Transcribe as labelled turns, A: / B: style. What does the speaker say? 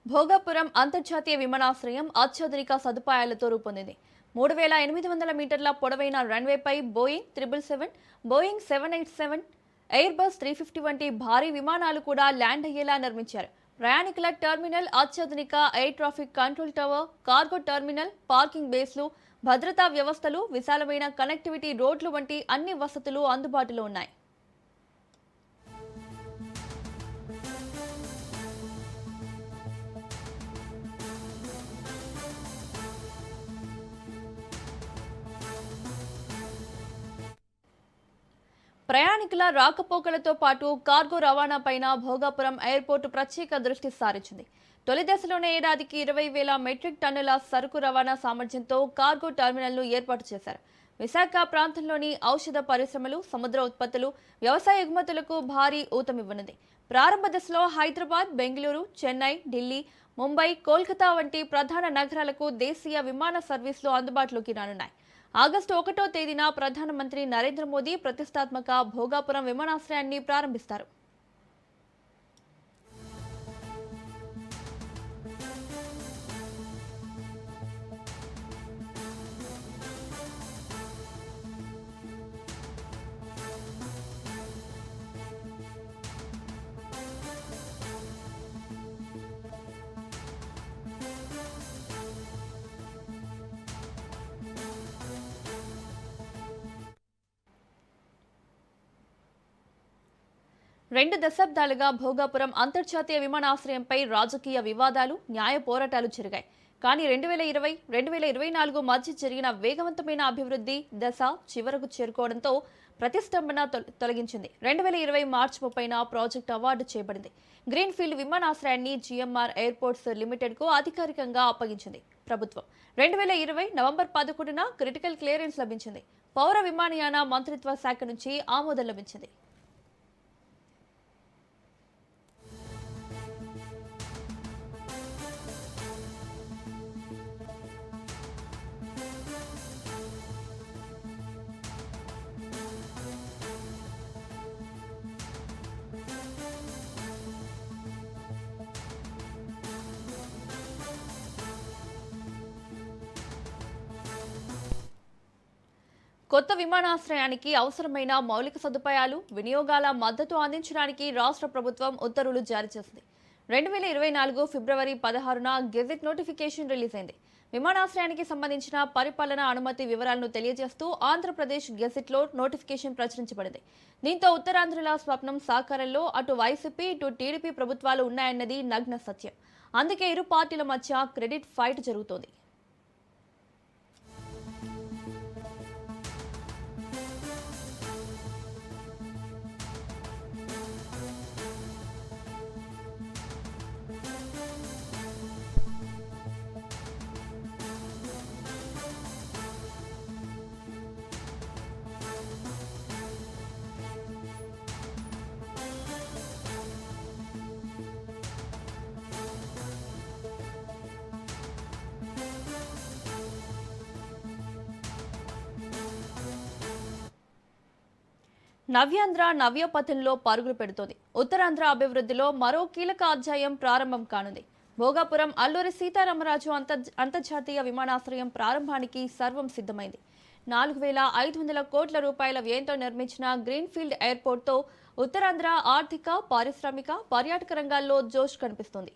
A: భోగాపురం అంతర్జాతీయ విమానాశ్రయం అత్యాధునిక సదుపాయాలతో రూపొందింది. 3800 మీటర్ల పొడవైన రన్వేపై బోయింగ్ 777, బోయింగ్ 787, ఎయిర్ బస్ 350 వంటి భారీ విమానాలు కూడా ల్యాండ్ అయ్యేలా నిర్మించారు. ప్రయాణికుల టెర్మినల్, అత్యాధునిక air traffic control tower, cargo terminal, parking బేస్లు, భద్రతా వ్యవస్థలు, విశాలమైన కనెక్టివిటీ రోడ్లు వంటి అన్ని వసతులు అందుబాటులో ఉన్నాయి. ప్రయాణికుల రాకపోకలతో పాటు కార్గో రవాణాపైన భోగాపురం ఎయిర్పోర్టు ప్రత్యేక దృష్టి సారించింది. తొలి దశలోనే ఏడాదికి 20,000 మెట్రిక్ టన్నుల సరుకు రవాణా సామర్థ్యంతో కార్గో టెర్మినల్ను ఏర్పాటు చేశారు. విశాఖ ప్రాంతంలోని ఔషధ పరిశ్రమలు, సముద్ర ఉత్పత్తులు, వ్యవసాయ ఎగుమతులకు భారీ ఊతమివ్వనుంది. ప్రారంభ దశలో హైదరాబాద్, బెంగళూరు, చెన్నై, ఢిల్లీ, ముంబై, కోల్కతా వంటి ప్రధాన నగరాలకు దేశీయ విమాన సర్వీసులు అందుబాటులోకి రానున్నాయి. ఆగస్టు 1వ తేదీన ప్రధానమంత్రి నరేంద్ర మోదీ ప్రతిష్టాత్మక భోగాపురం విమానాశ్రయాన్ని ప్రారంభిస్తారు. రెండు దశాబ్దాలుగా భోగాపురం అంతర్జాతీయ విమానాశ్రయంపై రాజకీయ వివాదాలు, న్యాయ పోరాటాలు జరిగాయి. కానీ 2020-2024 మధ్య జరిగిన వేగవంతమైన అభివృద్ధి దశ చివరకు చేరుకోవడంతో ప్రతిష్టంభన తొలగించింది. 2020 మార్చి 30న ప్రాజెక్టు అవార్డు చేయబడింది. గ్రీన్ఫీల్డ్ విమానాశ్రయాన్ని జిఎంఆర్ ఎయిర్పోర్ట్స్ లిమిటెడ్కు అధికారికంగా అప్పగించింది ప్రభుత్వం. 2020 నవంబర్ 11న క్రిటికల్ క్లియరెన్స్ లభించింది. పౌర విమానయాన మంత్రిత్వ శాఖ నుంచి ఆమోదం లభించింది. కొత్త విమానాశ్రయానికి అవసరమైన మౌలిక సదుపాయాలు, వినియోగాల మద్దతు అందించడానికి రాష్ట్ర ప్రభుత్వం ఉత్తర్వులు జారీ చేసింది. 2024 ఫిబ్రవరి 16న గెజెట్ నోటిఫికేషన్ రిలీజ్ అయింది. విమానాశ్రయానికి సంబంధించిన పరిపాలన అనుమతి వివరాలను తెలియజేస్తూ ఆంధ్రప్రదేశ్ గెజెట్లో నోటిఫికేషన్ ప్రచురించబడింది. దీంతో ఉత్తరాంధ్రుల స్వప్నం సాకారంలో అటు వైసీపీ, ఇటు టీడీపీ ప్రభుత్వాలు ఉన్నాయన్నది నగ్న సత్యం. అందుకే ఇరు పార్టీల మధ్య క్రెడిట్ ఫైట్ జరుగుతోంది. నవ్యాంధ్ర నవ్యోపథంలో పరుగులు పెడుతోంది. ఉత్తరాంధ్ర అభివృద్ధిలో మరో కీలక అధ్యాయం ప్రారంభం కానుంది. భోగాపురం అల్లూరి సీతారామరాజు అంతర్జాతీయ విమానాశ్రయం ప్రారంభానికి సర్వం సిద్ధమైంది. 4,500 కోట్ల రూపాయల వ్యయంతో నిర్మించిన గ్రీన్ఫీల్డ్ ఎయిర్పోర్ట్తో ఉత్తరాంధ్ర ఆర్థిక, పారిశ్రామిక, పర్యాటక రంగాల్లో జోష్ కనిపిస్తోంది.